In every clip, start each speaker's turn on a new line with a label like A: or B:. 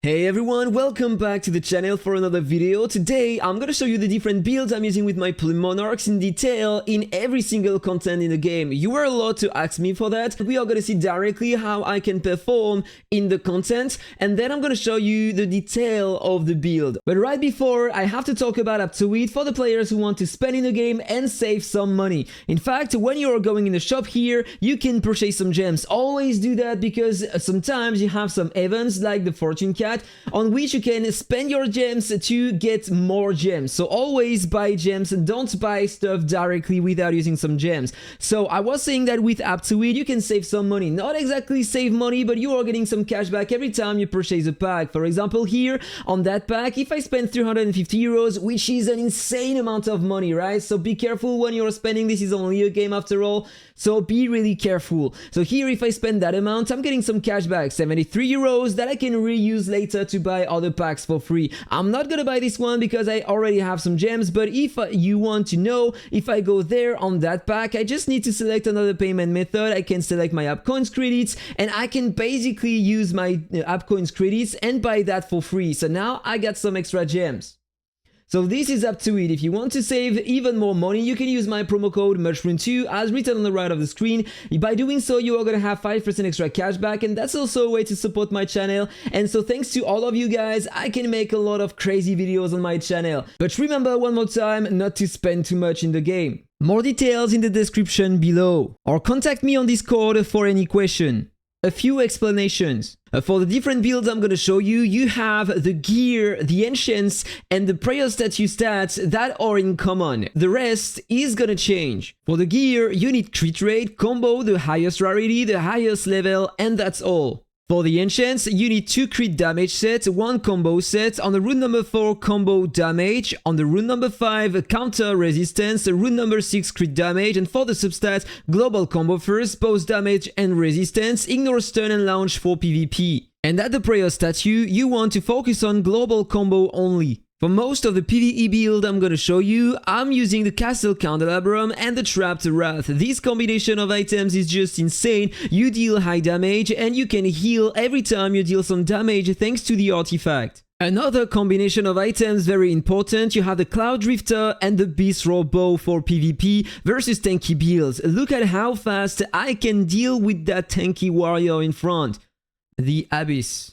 A: Hey everyone, welcome back to the channel for another video. Today I'm gonna show you the different builds I'm using with my Plume Monarchs in detail in every single content in the game. You were allowed to ask me for that. We are gonna see directly how I can perform in the content, and then I'm gonna show you the detail of the build. But right before, I have to talk about Aptoide for the players who want to spend in the game and save some money. In fact, when you're going in the shop here, you can purchase some gems. Always do that because sometimes you have some events like the Fortune Cat on which you can spend your gems to get more gems. So always buy gems and don't buy stuff directly without using some gems. So I was saying that with Aptoide you can save some money. Not exactly save money, but you are getting some cash back every time you purchase a pack. For example, here on that pack, if I spend 350 euros, which is an insane amount of money, right? So be careful when you're spending. This is only a game after all, so be really careful. So here, if I spend that amount, I'm getting some cash back, 73 euros that I can reuse later to buy other packs for free. I'm not gonna buy this one because I already have some gems, but if you want to know, if I go there on that pack, I just need to select another payment method. I can select my AppCoins credits, and I can basically use my AppCoins credits and buy that for free. So now I got some extra gems. So this is Aptoide. If you want to save even more money, you can use my promo code mushroom2 as written on the right of the screen. By doing so, you are going to have 5% extra cash back, and that's also a way to support my channel. And so thanks to all of you guys, I can make a lot of crazy videos on my channel. But remember one more time not to spend too much in the game. More details in the description below, or contact me on Discord for any question. A few explanations. For the different builds I'm gonna show you, you have the gear, the ancients, and the prayer statue stats that are in common. The rest is gonna change. For the gear, you need crit rate, combo, the highest rarity, the highest level, and that's all. For the ancients, you need 2 crit damage sets, 1 combo set, on the rune number 4 combo damage, on the rune number 5 counter resistance, rune number 6 crit damage, and for the substats, global combo first, both damage and resistance, ignore stun and launch for PvP. And at the prayer statue, you want to focus on global combo only. For most of the PVE build I'm gonna show you, I'm using the Castle Candelabrum and the Trapped Wrath. This combination of items is just insane. You deal high damage and you can heal every time you deal some damage thanks to the artifact. Another combination of items very important, you have the Cloud Drifter and the Beast Roar Bow for PvP versus tanky builds. Look at how fast I can deal with that tanky warrior in front. The Abyss.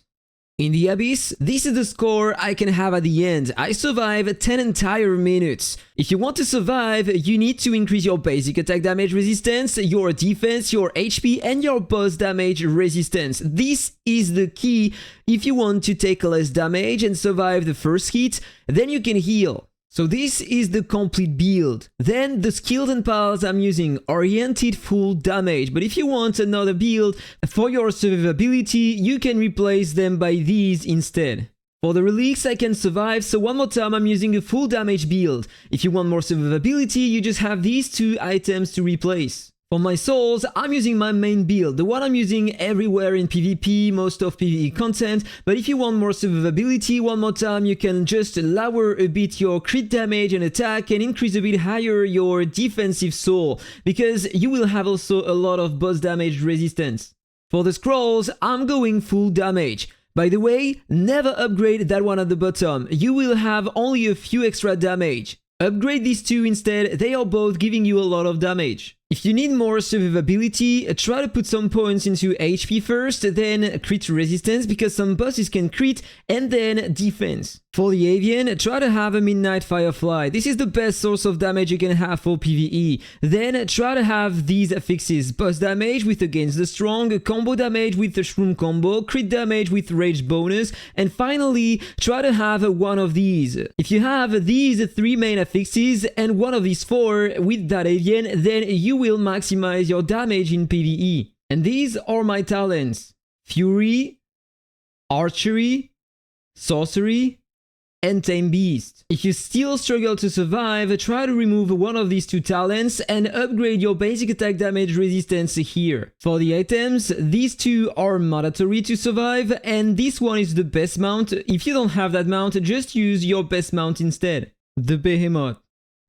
A: In the Abyss, this is the score I can have at the end. I survive 10 entire minutes. If you want to survive, you need to increase your basic attack damage resistance, your defense, your HP, and your boss damage resistance. This is the key. If you want to take less damage and survive the first hit, then you can heal. So this is the complete build. Then the skills and pals I'm using oriented full damage, but if you want another build for your survivability, you can replace them by these instead. For the relics I can survive, so one more time I'm using a full damage build. If you want more survivability, you just have these 2 items to replace. For my souls, I'm using my main build, the one I'm using everywhere in PvP, most of PvE content, but if you want more survivability, one more time, you can just lower a bit your crit damage and attack and increase a bit higher your defensive soul, because you will have also a lot of boss damage resistance. For the scrolls, I'm going full damage. By the way, never upgrade that one at the bottom, you will have only a few extra damage. Upgrade these 2 instead, they are both giving you a lot of damage. If you need more survivability, try to put some points into HP first, then crit resistance because some bosses can crit, and then defense. For the Avian, try to have a Midnight Firefly. This is the best source of damage you can have for PvE. Then try to have these affixes: boss damage with Against the Strong, combo damage with the Shroom combo, crit damage with Rage bonus, and finally try to have one of these. If you have these 3 main affixes and one of these 4 with that Avian, then you will maximize your damage in PvE. And these are my talents: Fury, Archery, Sorcery, and Tame Beast. If you still struggle to survive, try to remove one of these 2 talents and upgrade your basic attack damage resistance here. For the items, these 2 are mandatory to survive, and this one is the best mount. If you don't have that mount, just use your best mount instead. The Behemot.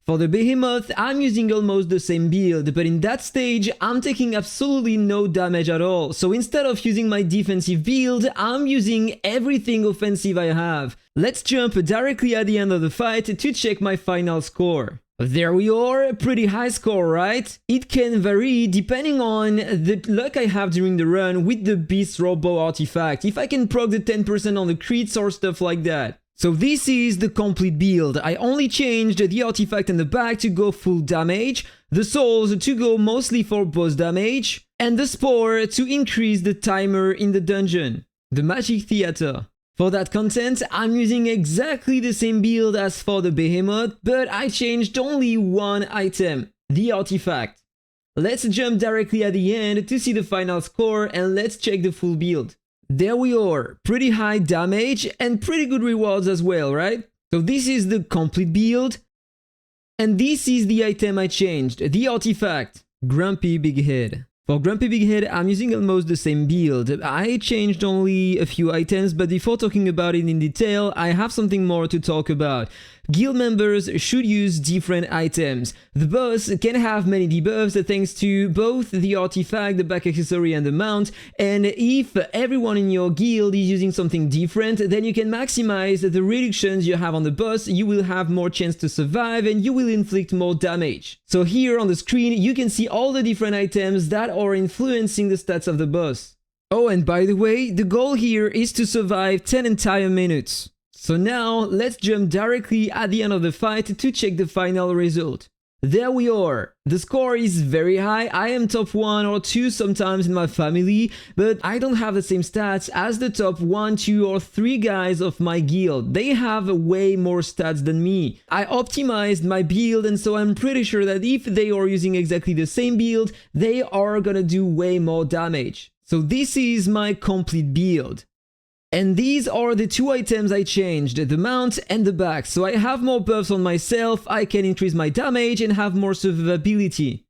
A: For the Behemoth, I'm using almost the same build, but in that stage, I'm taking absolutely no damage at all. So instead of using my defensive build, I'm using everything offensive I have. Let's jump directly at the end of the fight to check my final score. There we are, a pretty high score, right? It can vary depending on the luck I have during the run with the Beast Robo artifact, if I can proc the 10% on the crits or stuff like that. So this is the complete build. I only changed the artifact in the back to go full damage, the souls to go mostly for boss damage, and the spore to increase the timer in the dungeon. The Magic Theater. For that content, I'm using exactly the same build as for the Behemoth, but I changed only one item, the artifact. Let's jump directly at the end to see the final score and let's check the full build. There we are, pretty high damage and pretty good rewards as well, right? So this is the complete build. And this is the item I changed, the artifact, Grumpy Bighead. For Grumpy Bighead, I'm using almost the same build. I changed only a few items, but before talking about it in detail, I have something more to talk about. Guild members should use different items. The boss can have many debuffs thanks to both the artifact, the back accessory and the mount, and if everyone in your guild is using something different, then you can maximize the reductions you have on the boss, you will have more chance to survive and you will inflict more damage. So here on the screen you can see all the different items that are influencing the stats of the boss. Oh, and by the way, the goal here is to survive 10 entire minutes. So now, let's jump directly at the end of the fight to check the final result. There we are. The score is very high. I am top 1 or 2 sometimes in my family, but I don't have the same stats as the top 1, 2 or 3 guys of my guild. They have way more stats than me. I optimized my build and so I'm pretty sure that if they are using exactly the same build, they are gonna do way more damage. So this is my complete build. And these are the 2 items I changed, the mount and the back. So I have more buffs on myself, I can increase my damage and have more survivability.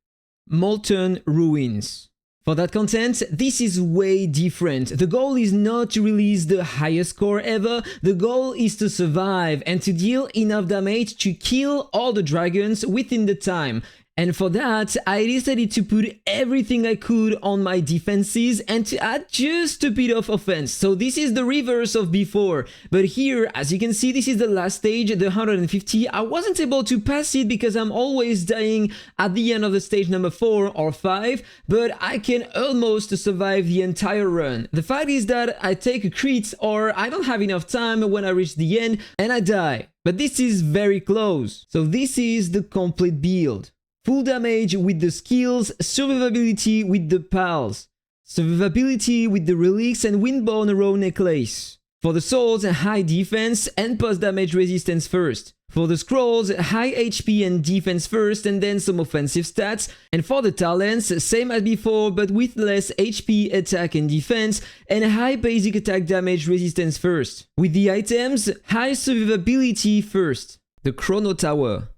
A: Molten Ruins. For that content, this is way different. The goal is not to release the highest score ever, the goal is to survive and to deal enough damage to kill all the dragons within the time. And for that, I decided to put everything I could on my defenses and to add just a bit of offense. So this is the reverse of before. But here, as you can see, this is the last stage, the 150. I wasn't able to pass it because I'm always dying at the end of the stage number 4 or 5. But I can almost survive the entire run. The fact is that I take a crit or I don't have enough time when I reach the end and I die. But this is very close. So this is the complete build. Full damage with the skills, survivability with the pals, survivability with the relics and windborne row necklace. For the souls, high defense and post damage resistance first. For the scrolls, high HP and defense first and then some offensive stats. And for the talents, same as before but with less HP, attack and defense and high basic attack damage resistance first. With the items, high survivability first. The Chrono Tower.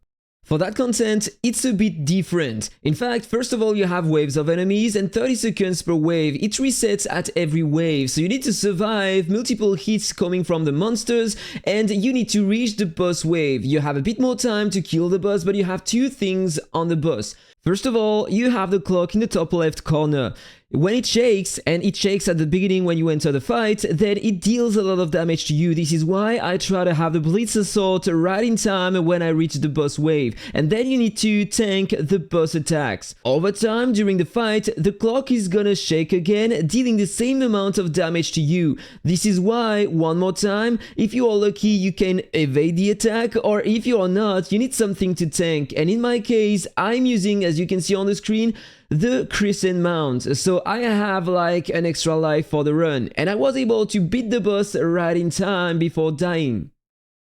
A: For that content, it's a bit different. In fact, first of all, you have waves of enemies and 30 seconds per wave. It resets at every wave, so you need to survive multiple hits coming from the monsters and you need to reach the boss wave. You have a bit more time to kill the boss, but you have 2 things on the boss. First of all, you have the clock in the top left corner. When it shakes, and it shakes at the beginning when you enter the fight, then it deals a lot of damage to you. This is why I try to have the Blitz Assault right in time when I reach the boss wave. And then you need to tank the boss attacks. Over time, during the fight, the clock is gonna shake again, dealing the same amount of damage to you. This is why, one more time, if you are lucky, you can evade the attack, or if you are not, you need something to tank. And in my case, I'm using, as you can see on the screen, the Crescent Mount, so I have like an extra life for the run, and I was able to beat the boss right in time before dying.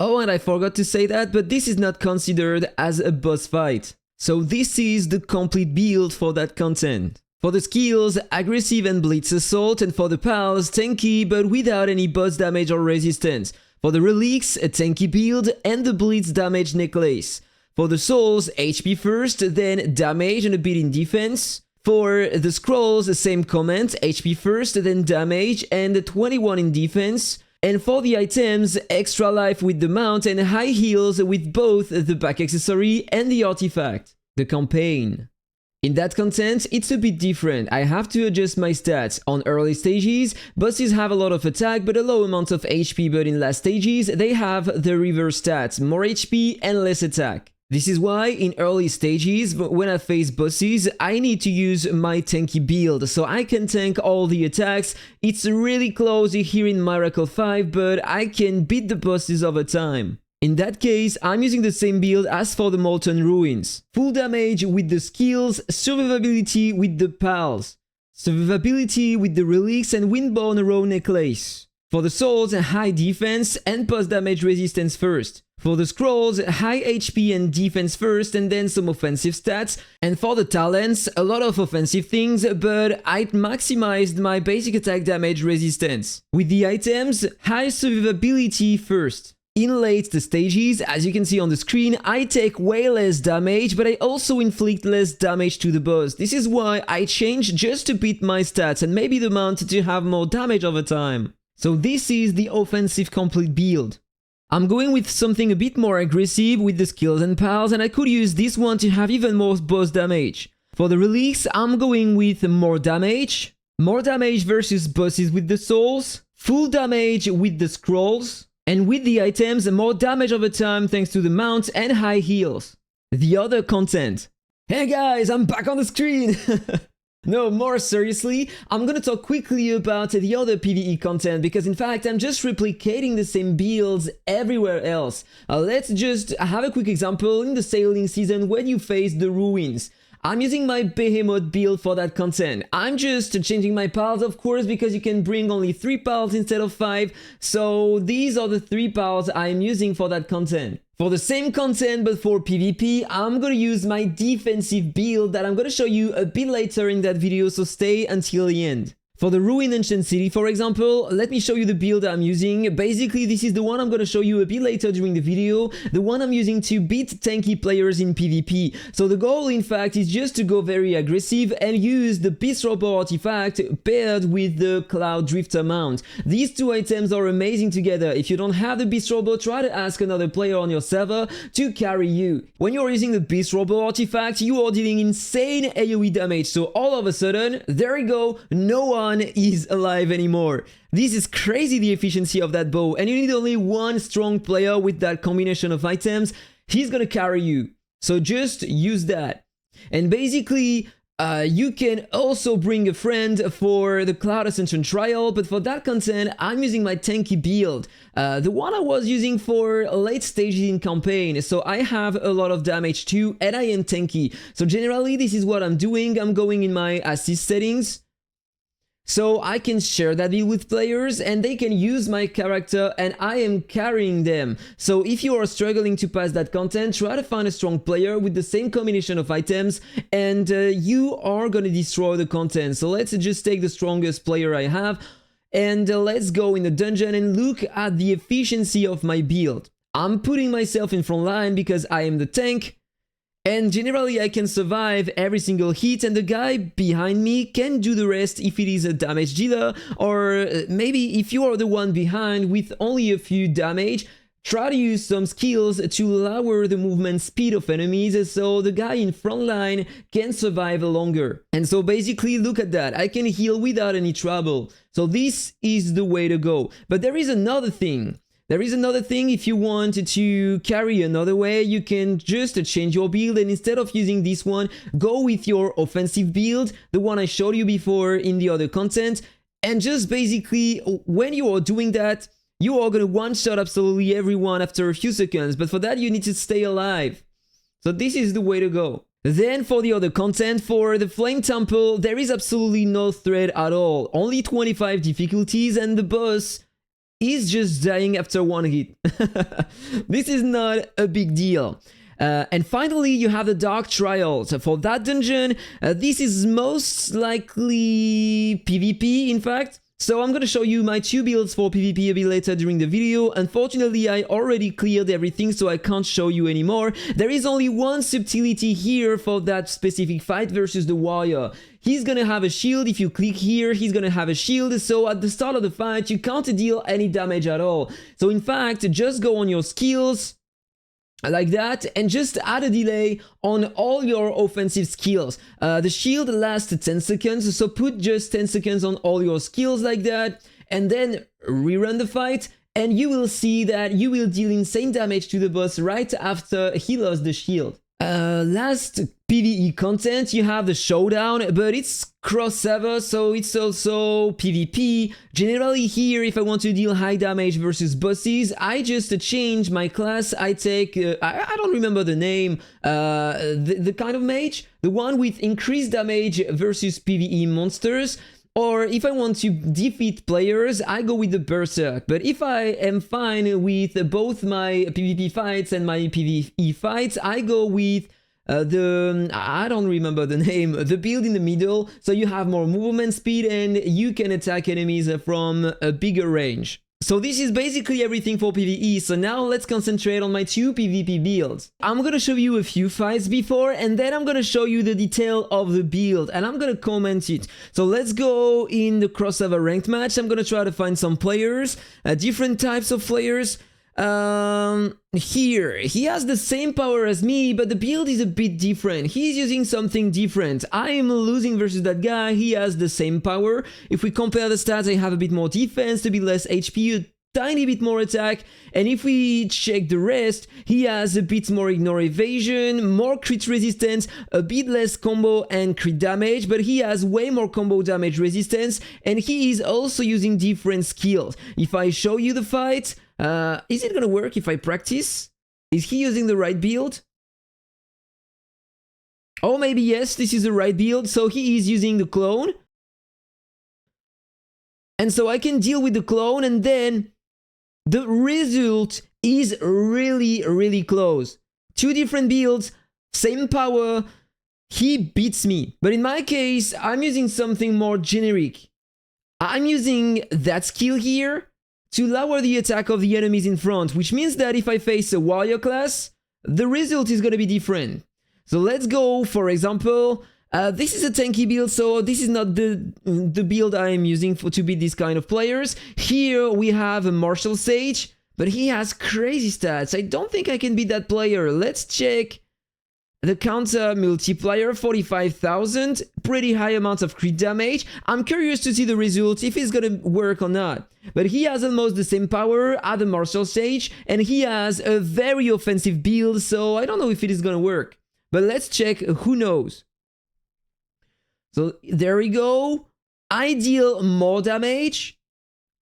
A: Oh, and I forgot to say that, but this is not considered as a boss fight. So this is the complete build for that content. For the skills, aggressive and Blitz Assault, and for the pals, tanky but without any boss damage or resistance. For the relics, a tanky build and the Blitz damage necklace. For the souls, HP first, then damage and a bit in defense. For the scrolls, the same comment, HP first, then damage and 21 in defense. And for the items, extra life with the mount and high heals with both the back accessory and the artifact. The campaign. In that content, it's a bit different. I have to adjust my stats. On early stages, bosses have a lot of attack but a low amount of HP, but in last stages, they have the reverse stats, more HP and less attack. This is why in early stages, when I face bosses, I need to use my tanky build, so I can tank all the attacks. It's really close here in Miracle 5, but I can beat the bosses over time. In that case, I'm using the same build as for the Molten Ruins. Full damage with the skills, survivability with the pals, survivability with the relics and Windborne Row Necklace. For the souls, high defense and post damage resistance first. For the scrolls, high HP and defense first and then some offensive stats. And for the talents, a lot of offensive things, but I maximized my basic attack damage resistance. With the items, high survivability first. In late stages, as you can see on the screen, I take way less damage, but I also inflict less damage to the boss. This is why I changed just to beat my stats and maybe the mount to have more damage over time. So this is the offensive complete build. I'm going with something a bit more aggressive with the skills and pals, and I could use this one to have even more boss damage. For the relics, I'm going with more damage versus bosses with the souls, full damage with the scrolls, and with the items, more damage over time thanks to the mount and high heals. The other content. Hey guys, I'm back on the screen! No, more seriously, I'm gonna talk quickly about the other PvE content because in fact I'm just replicating the same builds everywhere else. Let's just have a quick example in the sailing season when you face the ruins. I'm using my Behemot build for that content. I'm just changing my pals, of course, because you can bring only 3 pals instead of 5. So these are the 3 pals I'm using for that content. For the same content but for PvP, I'm gonna use my defensive build that I'm gonna show you a bit later in that video, so stay until the end. For the Ruin Ancient City, for example, let me show you the build I'm using. Basically, this is the one I'm gonna show you a bit later during the video, the one I'm using to beat tanky players in PvP. So the goal, in fact, is just to go very aggressive and use the Beast Robber artifact paired with the Cloud Drifter mount. These two items are amazing together. If you don't have the Beast Robber, try to ask another player on your server to carry you. When you're using the Beast Robber artifact, you are dealing insane AoE damage, so all of a sudden, there you go, no one is alive anymore. This is crazy, the efficiency of that bow, and you need only one strong player with that combination of items. He's gonna carry you, so just use that. And basically you can also bring a friend for the Cloud Ascension trial, but for that content I'm using my tanky build, the one I was using for late stages in campaign, so I have a lot of damage too and I am tanky. So generally this is what I'm doing. I'm going in my assist settings, so I can share that build with players and they can use my character and I am carrying them. So if you are struggling to pass that content, try to find a strong player with the same combination of items and you are gonna destroy the content. So let's just take the strongest player I have and let's go in the dungeon and look at the efficiency of my build. I'm putting myself in front line because I am the tank. And generally I can survive every single hit and the guy behind me can do the rest if it is a damage dealer, or maybe if you are the one behind with only a few damage, try to use some skills to lower the movement speed of enemies so the guy in front line can survive longer. And so basically look at that, I can heal without any trouble. So this is the way to go. But there is another thing. If you want to carry another way, you can just change your build and instead of using this one, go with your offensive build, the one I showed you before in the other content, and just basically, when you are doing that, you are gonna one-shot absolutely everyone after a few seconds, but for that you need to stay alive. So this is the way to go. Then for the other content, for the Flame Temple, there is absolutely no threat at all, only 25 difficulties and the boss is just dying after one hit. This is not a big deal. And finally, you have the Dark Trials. For that dungeon, this is most likely PvP, in fact. So I'm gonna show you my 2 builds for PvP a bit later during the video. Unfortunately, I already cleared everything, so I can't show you anymore. There is only one subtlety here for that specific fight versus the warrior. He's gonna have a shield. If you click here, he's gonna have a shield. So at the start of the fight, you can't deal any damage at all. So in fact, just go on your skills, like that, and just add a delay on all your offensive skills. The shield lasts 10 seconds, so put just 10 seconds on all your skills like that, and then rerun the fight, and you will see that you will deal insane damage to the boss right after he lost the shield. Last PVE content, you have the Showdown, but it's cross-server, so it's also PvP. Generally here, if I want to deal high damage versus bosses, I just change my class. I take, I don't remember the name, the kind of mage, the one with increased damage versus PVE monsters. Or if I want to defeat players, I go with the Berserk. But if I am fine with both my PvP fights and my PvE fights, I go with I don't remember the name, the build in the middle. So you have more movement speed and you can attack enemies from a bigger range. So this is basically everything for PvE, so now let's concentrate on my 2 PvP builds. I'm gonna show you a few fights before, and then I'm gonna show you the detail of the build, and I'm gonna comment it. So let's go in the crossover ranked match. I'm gonna try to find some players, different types of players. Here, he has the same power as me, but the build is a bit different. He's using something different. I am losing versus that guy. He has the same power. If we compare the stats, I have a bit more defense, a bit less HP, a tiny bit more attack. And if we check the rest, he has a bit more ignore evasion, more crit resistance, a bit less combo and crit damage, but he has way more combo damage resistance, and he is also using different skills. If I show you the fight, is it gonna work if I practice? Is he using the right build? Oh, maybe yes, this is the right build. So he is using the clone. And so I can deal with the clone, and then the result is really, really close. 2 different builds, same power. He beats me. But in my case, I'm using something more generic. I'm using that skill here to lower the attack of the enemies in front, which means that if I face a warrior class, the result is going to be different. So let's go, for example, this is a tanky build, so this is not the build I am using to beat these kind of players. Here we have a martial sage, but he has crazy stats. I don't think I can beat that player. Let's check the counter multiplier, 45,000, pretty high amount of crit damage. I'm curious to see the result, if it's gonna work or not. But he has almost the same power at the martial stage, and he has a very offensive build, so I don't know if it is gonna work. But let's check, who knows. So there we go. I deal more damage,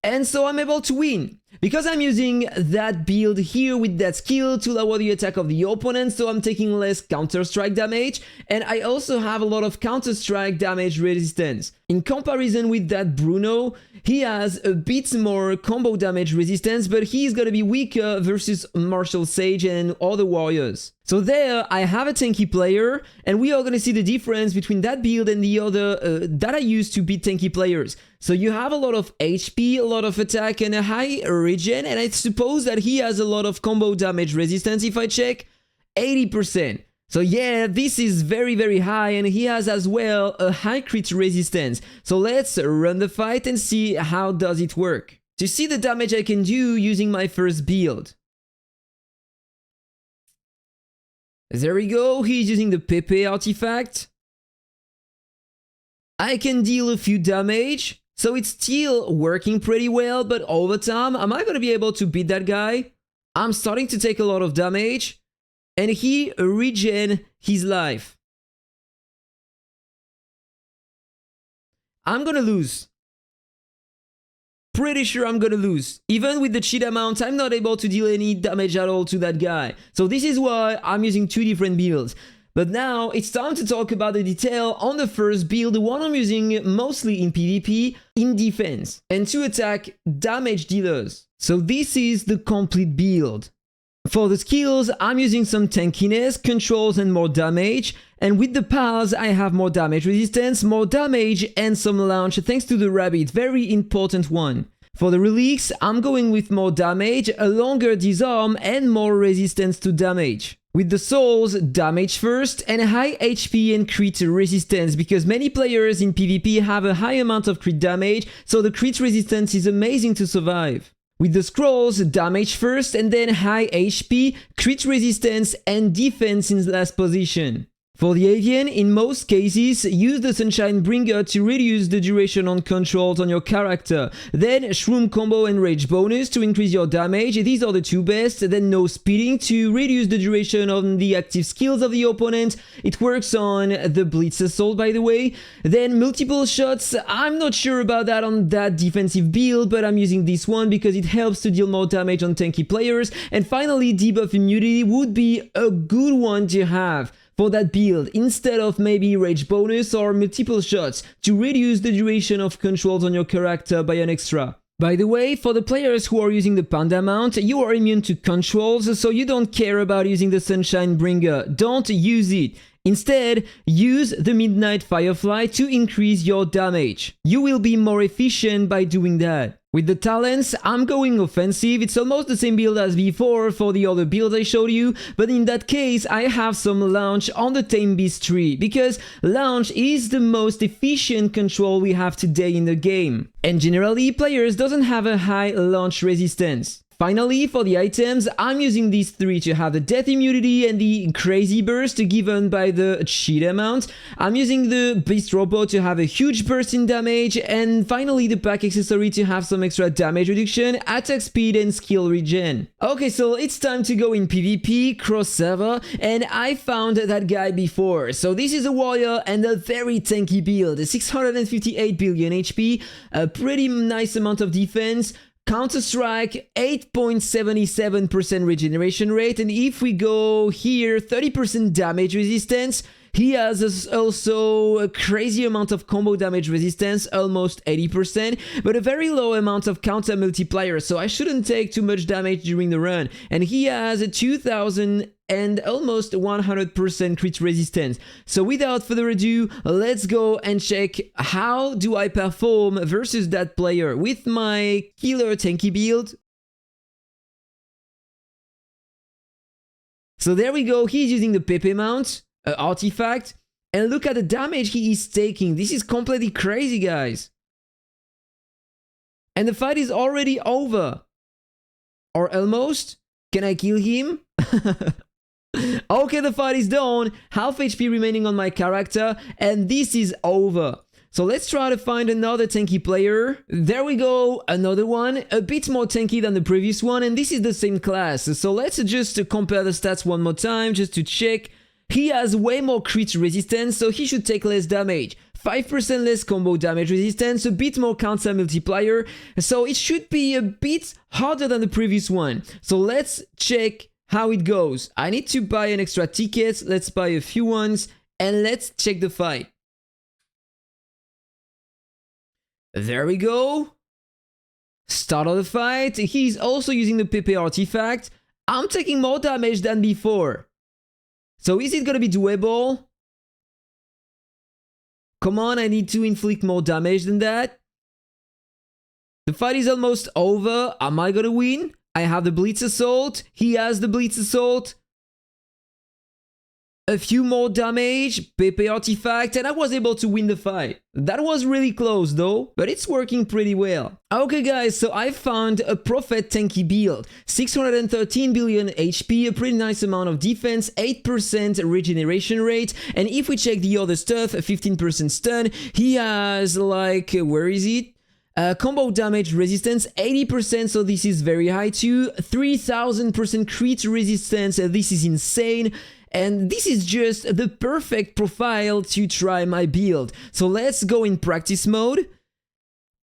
A: and so I'm able to win. Because I'm using that build here with that skill to lower the attack of the opponent, so I'm taking less counter-strike damage, and I also have a lot of counter-strike damage resistance. In comparison with that Bruno, he has a bit more combo damage resistance, but he's gonna be weaker versus Martial Sage and other warriors. So there, I have a tanky player, and we are gonna see the difference between that build and the other that I use to beat tanky players. So you have a lot of HP, a lot of attack, and a high regen, and I suppose that he has a lot of combo damage resistance. If I check, 80%. So yeah, this is very, very high, and he has as well a high crit resistance. So let's run the fight and see how does it work. To see the damage I can do using my first build. There we go, he's using the Pepe artifact. I can deal a few damage, so it's still working pretty well, but over time, am I gonna be able to beat that guy? I'm starting to take a lot of damage, and he regen his life. I'm gonna lose. Pretty sure I'm gonna lose. Even with the cheat amount, I'm not able to deal any damage at all to that guy. So this is why I'm using 2 different builds. But now it's time to talk about the detail on the first build, the one I'm using mostly in PvP, in defense, and to attack damage dealers. So this is the complete build. For the skills, I'm using some tankiness, controls, and more damage. And with the pals, I have more damage resistance, more damage, and some launch thanks to the rabbit, very important one. For the relics, I'm going with more damage, a longer disarm, and more resistance to damage. With the souls, damage first, and high HP and crit resistance, because many players in PvP have a high amount of crit damage, so the crit resistance is amazing to survive. With the scrolls, damage first, and then high HP, crit resistance, and defense in last position. For the avian, in most cases, use the Sunshine Bringer to reduce the duration on controls on your character. Then Shroom combo and rage bonus to increase your damage, these are the two best. Then no speeding to reduce the duration on the active skills of the opponent. It works on the Blitz Assault, by the way. Then multiple shots, I'm not sure about that on that defensive build, but I'm using this one because it helps to deal more damage on tanky players. And finally, debuff immunity would be a good one to have for that build, instead of maybe rage bonus or multiple shots, to reduce the duration of controls on your character by an extra. By the way, for the players who are using the Panda mount, you are immune to controls, so you don't care about using the Sunshine Bringer. Don't use it. Instead, use the Midnight Firefly to increase your damage. You will be more efficient by doing that. With the talents, I'm going offensive. It's almost the same build as before for the other builds I showed you, but in that case, I have some launch on the Tame Beast tree, because launch is the most efficient control we have today in the game. And generally, players doesn't have a high launch resistance. Finally, for the items, I'm using these three to have the death immunity and the crazy burst given by the cheat amount. I'm using the beast robot to have a huge burst in damage, and finally the pack accessory to have some extra damage reduction, attack speed and skill regen. Okay, so it's time to go in PvP, cross server, and I found that guy before. So this is a warrior and a very tanky build, 658 billion HP, a pretty nice amount of defense, Counter-Strike, 8.77% regeneration rate, and if we go here, 30% damage resistance. He has also a crazy amount of combo damage resistance, almost 80%, but a very low amount of counter multiplier, so I shouldn't take too much damage during the run. And he has a 2000 and almost 100% crit resistance. So without further ado, let's go and check how do I perform versus that player with my killer tanky build. So there we go, he's using the Pepe mount. Artifact, and look at the damage he is taking. This is completely crazy, guys. And the fight is already over. Or almost. Can I kill him? Okay, the fight is done. Half HP remaining on my character, and this is over. So let's try to find another tanky player. There we go, another one, a bit more tanky than the previous one, and this is the same class. So let's just compare the stats one more time, just to check. He has way more crit resistance, so he should take less damage. 5% less combo damage resistance, a bit more counter multiplier, so it should be a bit harder than the previous one. So let's check how it goes. I need to buy an extra ticket, let's buy a few ones, and let's check the fight. There we go. Start of the fight. He's also using the Pepe artifact. I'm taking more damage than before. So is it gonna be doable? Come on, I need to inflict more damage than that. The fight is almost over. Am I gonna win? I have the Blitz Assault. He has the Blitz Assault. A few more damage, Pepe artifact, and I was able to win the fight. That was really close though, but it's working pretty well. Okay guys, so I found a Prophet tanky build. 613 billion HP, a pretty nice amount of defense, 8% regeneration rate, and if we check the other stuff, 15% stun, he has like, where is it? Combo damage resistance 80%, so this is very high too. 3000% crit resistance, this is insane. And this is just the perfect profile to try my build. So let's go in practice mode.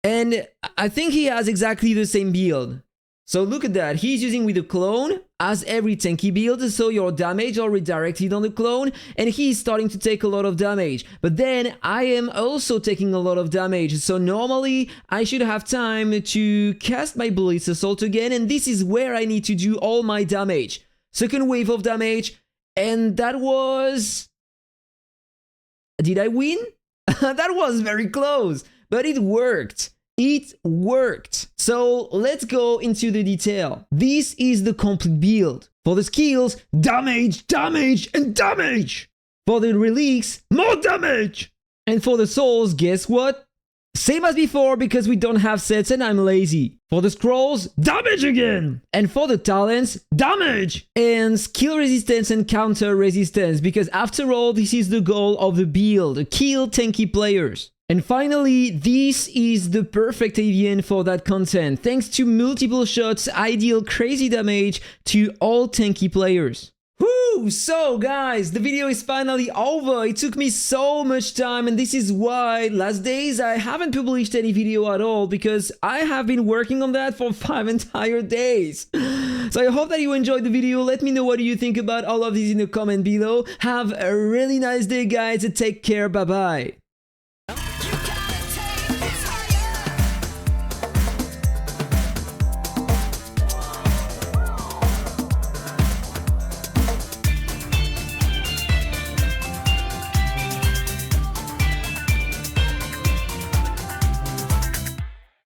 A: And I think he has exactly the same build. So look at that, he's using with a clone, as every tanky build, so your damage are redirected on the clone, and he's starting to take a lot of damage. But then I am also taking a lot of damage, so normally I should have time to cast my Blitz Assault again, and this is where I need to do all my damage. Second wave of damage, and that was Did I win? That was very close, but it worked. It worked. So let's go into the detail. This is the complete build. For the skills, damage, damage, and damage. For the relics, more damage. And for the souls, guess what? Same as before because we don't have sets and I'm lazy. For the scrolls, damage again! And for the talents, damage! And skill resistance and counter resistance because after all, this is the goal of the build, kill tanky players. And finally, this is the perfect avian for that content, thanks to multiple shots, ideal crazy damage to all tanky players. Woo! So guys, the video is finally over. It took me so much time and this is why last days I haven't published any video at all because I have been working on that for 5 entire days. So I hope that you enjoyed the video. Let me know what you think about all of these in the comment below. Have a really nice day guys and take care. Bye bye.